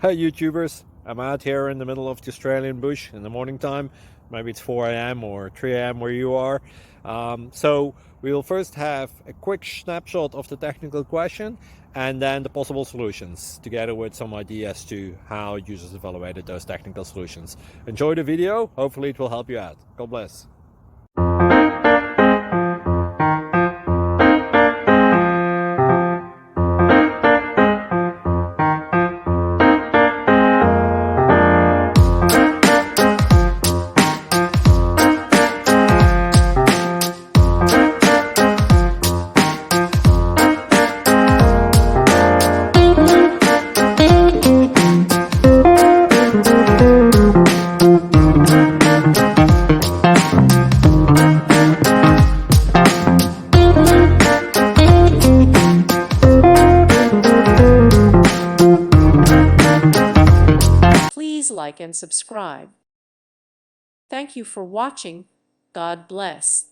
Hey YouTubers, I'm out here in the middle of the Australian bush in the morning time. Maybe it's 4 a.m. or 3 a.m. where you are. So we'll first have a quick snapshot of the technical question and then the possible solutions, together with some ideas to how users evaluated those technical solutions. Enjoy the video, hopefully it will help you out. God bless. Please like and subscribe. Thank you for watching. God bless.